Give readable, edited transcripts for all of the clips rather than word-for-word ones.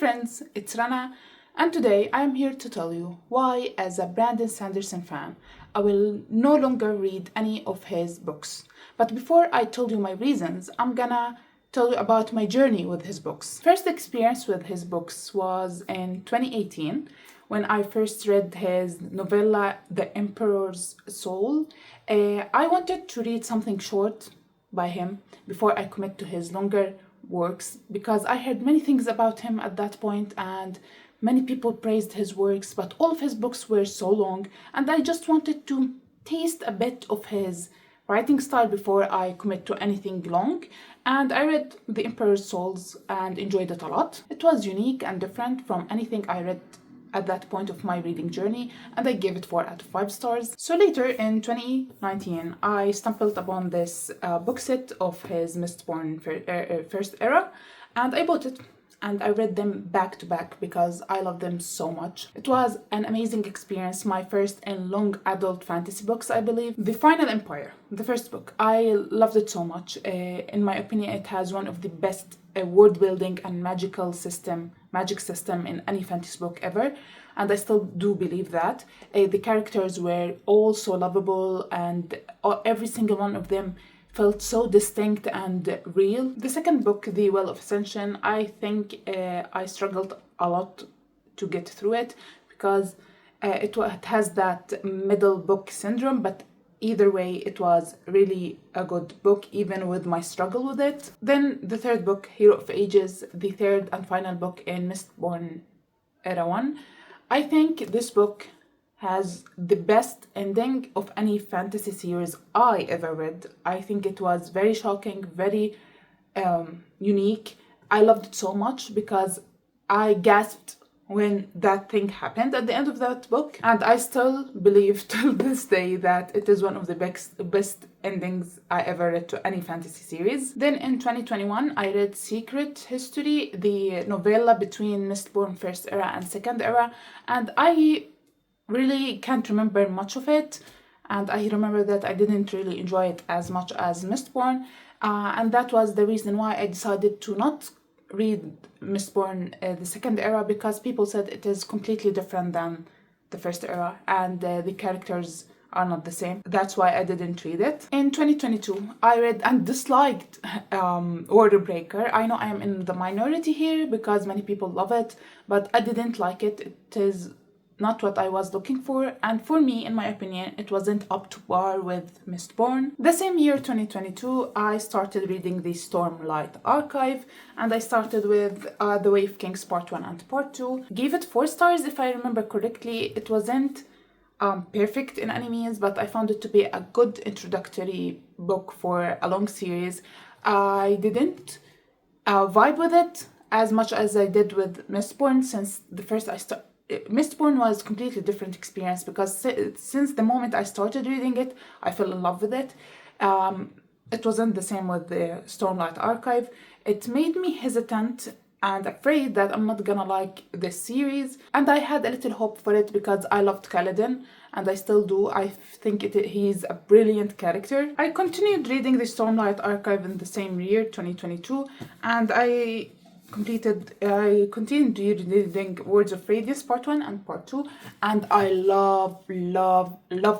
friends, it's Rana, and today I am here to tell you why, as a Brandon Sanderson fan, I will no longer read any of his books. But before I tell you my reasons, I'm gonna tell you about my journey with his books. First experience with his books was in 2018 when I first read his novella, The Emperor's Soul. I wanted to read something short by him before I commit to his longer works because I heard many things about him at that point and many people praised his works, but all of his books were so long and I just wanted to taste a bit of his writing style before I commit to anything long. And I read The Emperor's Souls and enjoyed it a lot. It was unique and different from anything I read at that point of my reading journey, and I gave it 4 out of 5 stars. So later in 2019, I stumbled upon this book set of his Mistborn first era, and I bought it. And I read them back to back because I love them so much. It was an amazing experience, my first in long adult fantasy books, I believe. The Final Empire, the first book, I loved it so much. In my opinion, it has one of the best world building and magic system in any fantasy book ever. And I still do believe that. The characters were all so lovable and every single one of them felt so distinct and real. The second book, The Well of Ascension, I think I struggled a lot to get through it because it has that middle book syndrome, but either way, it was really a good book, even with my struggle with it. Then the third book, Hero of Ages, the third and final book in Mistborn Era 1. I think this book has the best ending of any fantasy series I ever read. I think it was very shocking, very unique. I loved it so much because I gasped when that thing happened at the end of that book. And I still believe till this day that it is one of the best endings I ever read to any fantasy series. Then in 2021, I read Secret History, the novella between Mistborn First Era and Second Era. And I really can't remember much of it, and I remember that I didn't really enjoy it as much as Mistborn, and that was the reason why I decided to not read Mistborn the Second Era, because people said it is completely different than the First Era and the characters are not the same. That's why I didn't read it. In 2022, I read and disliked Order Breaker. I know I am in the minority here because many people love it, but I didn't like it. It is not what I was looking for, and for me, in my opinion, it wasn't up to par with Mistborn. The same year, 2022, I started reading the Stormlight Archive, and I started with The Way of Kings Part 1 and Part 2. Gave it 4 stars if I remember correctly. It wasn't perfect in any means, but I found it to be a good introductory book for a long series. I didn't vibe with it as much as I did with Mistborn, since the first Mistborn was a completely different experience because since the moment I started reading it, I fell in love with it. It wasn't the same with the Stormlight Archive. It made me hesitant and afraid that I'm not gonna like this series, and I had a little hope for it because I loved Kaladin, and I still do. I think he's a brilliant character. I continued reading the Stormlight Archive in the same year, 2022, and I continued reading Words of Radius Part 1 and Part 2, and I love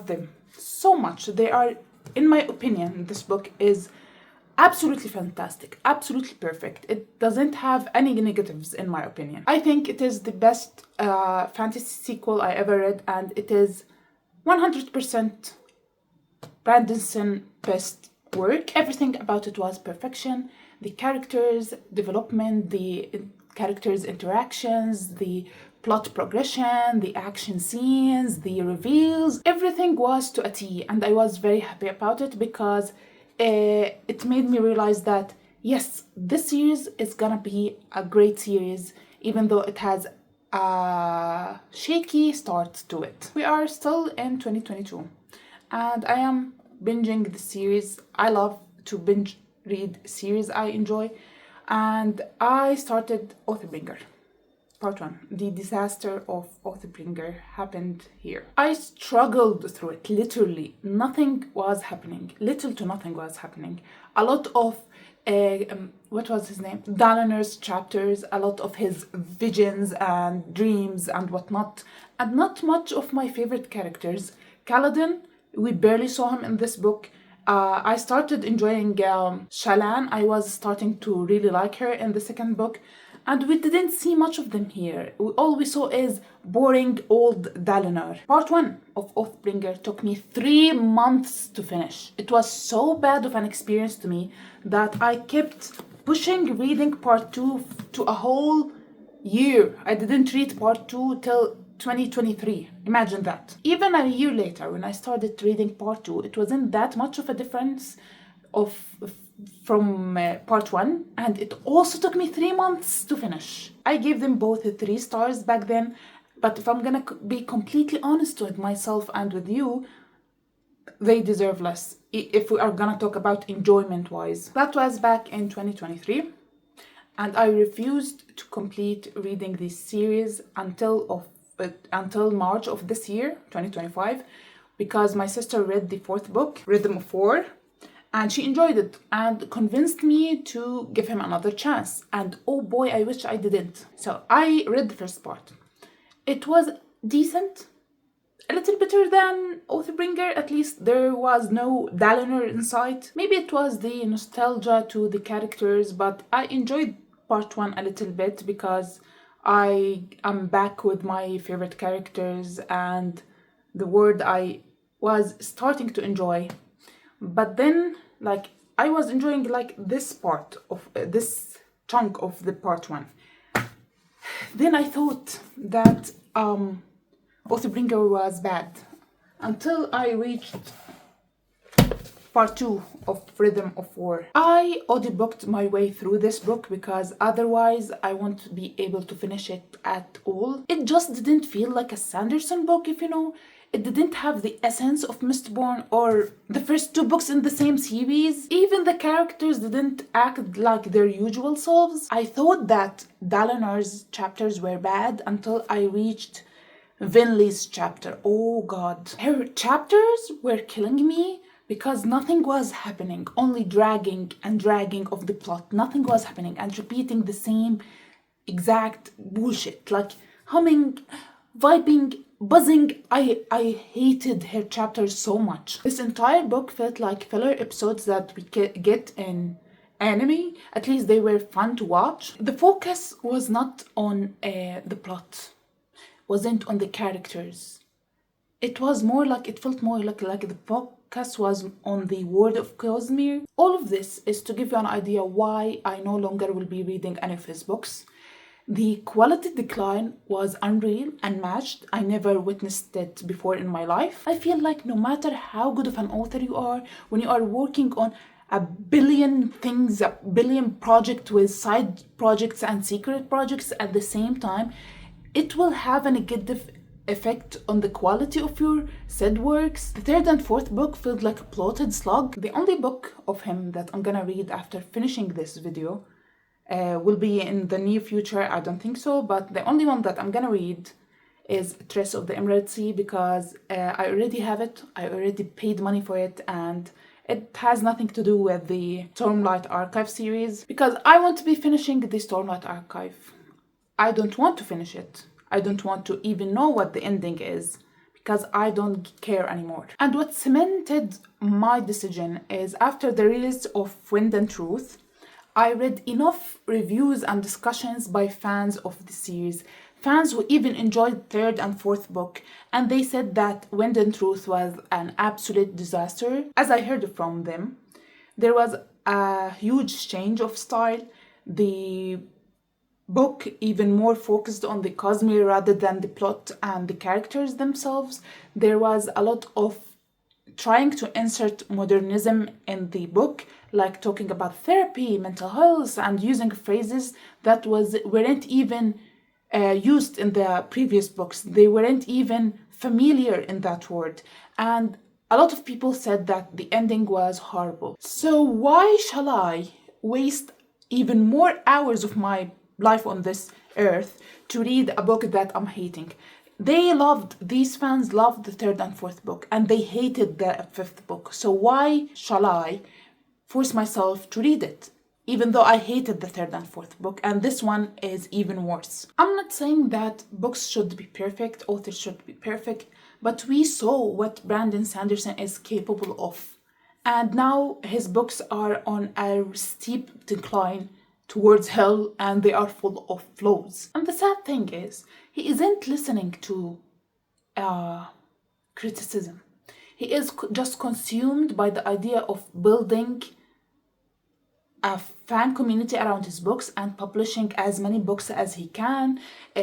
them so much. They are, in my opinion, this book is absolutely fantastic, absolutely perfect. It doesn't have any negatives, in my opinion. I think it is the best fantasy sequel I ever read, and it is 100% Brandon's best work. Everything about it was perfection. The characters' development, the characters' interactions, the plot progression, the action scenes, the reveals, everything was to a T, and I was very happy about it because it made me realize that yes, this series is gonna be a great series, even though it has a shaky start to it. We are still in 2022, and I am binging the series. I love to binge read series I enjoy, and I started Oathbringer Part 1. The disaster of Oathbringer happened here. I struggled through it, literally. Nothing was happening. Little to nothing was happening. A lot of what was his name? Daliner's chapters, a lot of his visions and dreams and whatnot, and not much of my favorite characters. Kaladin, we barely saw him in this book. I started enjoying Shallan. I was starting to really like her in the second book, and we didn't see much of them here. All we saw is boring old Dalinar. Part 1 of Oathbringer took me 3 months to finish. It was so bad of an experience to me that I kept pushing reading part 2 to a whole year. I didn't read part 2 till 2023. Imagine that. Even a year later, when I started reading part 2, it wasn't that much of a difference from part 1, and it also took me 3 months to finish. I gave them both 3 stars back then, but if I'm gonna be completely honest with myself and with you, they deserve less if we are gonna talk about enjoyment wise. That was back in 2023, and I refused to complete reading this series until March of this year, 2025, because my sister read the 4th book, Rhythm of War, and she enjoyed it and convinced me to give him another chance. And oh boy, I wish I didn't. So I read the first part. It was decent, a little better than Oathbringer. At least there was no Dalinar in sight. Maybe it was the nostalgia to the characters, but I enjoyed part 1 a little bit because I am back with my favorite characters and the world I was starting to enjoy. But then, I was enjoying this part of this chunk of the part 1. Then I thought that Oathbringer was bad until I reached part 2 of Rhythm of War. I audiobooked my way through this book because otherwise I won't be able to finish it at all. It just didn't feel like a Sanderson book, if you know. It didn't have the essence of Mistborn or the first 2 books in the same series. Even the characters didn't act like their usual selves. I thought that Dalinar's chapters were bad until I reached Vinley's chapter. Oh god. Her chapters were killing me because nothing was happening. Only dragging and dragging of the plot. Nothing was happening and repeating the same exact bullshit. Like humming, vibing, buzzing. I hated her chapters so much. This entire book felt like filler episodes that we get in anime. At least they were fun to watch. The focus was not on the plot, wasn't on the characters. It felt more like the focus was on the world of Cosmere. All of this is to give you an idea why I no longer will be reading any of his books. The quality decline was unreal, unmatched. I never witnessed it before in my life. I feel like no matter how good of an author you are, when you are working on a billion things, a billion projects with side projects and secret projects at the same time, it will have a negative effect on the quality of your said works. The 3rd and 4th book felt like a bloated slug. The only book of him that I'm gonna read after finishing this video will be in the near future. I don't think so, but the only one that I'm gonna read is Trace of the Emerald Sea because I already have it. I already paid money for it, and it has nothing to do with the Stormlight Archive series because I want to be finishing the Stormlight Archive. I don't want to finish it. I don't want to even know what the ending is because I don't care anymore. And what cemented my decision is after the release of Wind and Truth, I read enough reviews and discussions by fans of the series, fans who even enjoyed 3rd and 4th book, and they said that Wind and Truth was an absolute disaster. As I heard from them, there was a huge change of style. The book even more focused on the Cosmere rather than the plot and the characters themselves. There was a lot of trying to insert modernism in the book, like talking about therapy, mental health, and using phrases that weren't even used in the previous books. They weren't even familiar in that word. And a lot of people said that the ending was horrible. So why shall I waste even more hours of my life on this earth to read a book that I'm hating? These fans loved the 3rd and 4th book, and they hated the 5th book. So why shall I force myself to read it? even though I hated the third and fourth book, and this one is even worse. I'm not saying that books should be perfect, authors should be perfect, but we saw what Brandon Sanderson is capable of. And now his books are on a steep decline towards hell, and they are full of flaws. And the sad thing is, he isn't listening to criticism. He is just consumed by the idea of building a fan community around his books and publishing as many books as he can,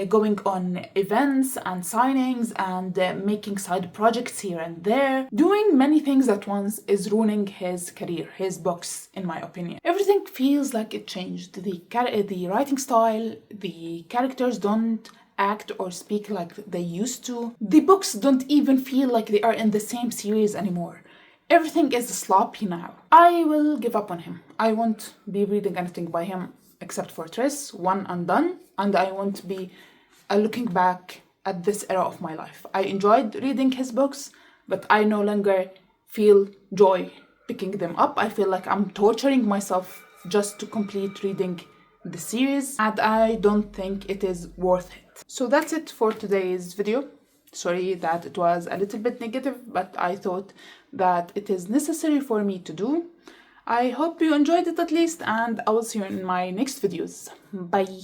going on events and signings and making side projects here and there. Doing many things at once is ruining his career, his books, in my opinion. Everything feels like it changed. The writing style, the characters don't act or speak like they used to. The books don't even feel like they are in the same series anymore. Everything is sloppy now. I will give up on him. I won't be reading anything by him except for Triss, One and Done, and I won't be looking back at this era of my life. I enjoyed reading his books, but I no longer feel joy picking them up. I feel like I'm torturing myself just to complete reading the series, and I don't think it is worth it. So that's it for today's video. Sorry that it was a little bit negative, but I thought that it is necessary for me to do. I hope you enjoyed it at least, and I will see you in my next videos. Bye!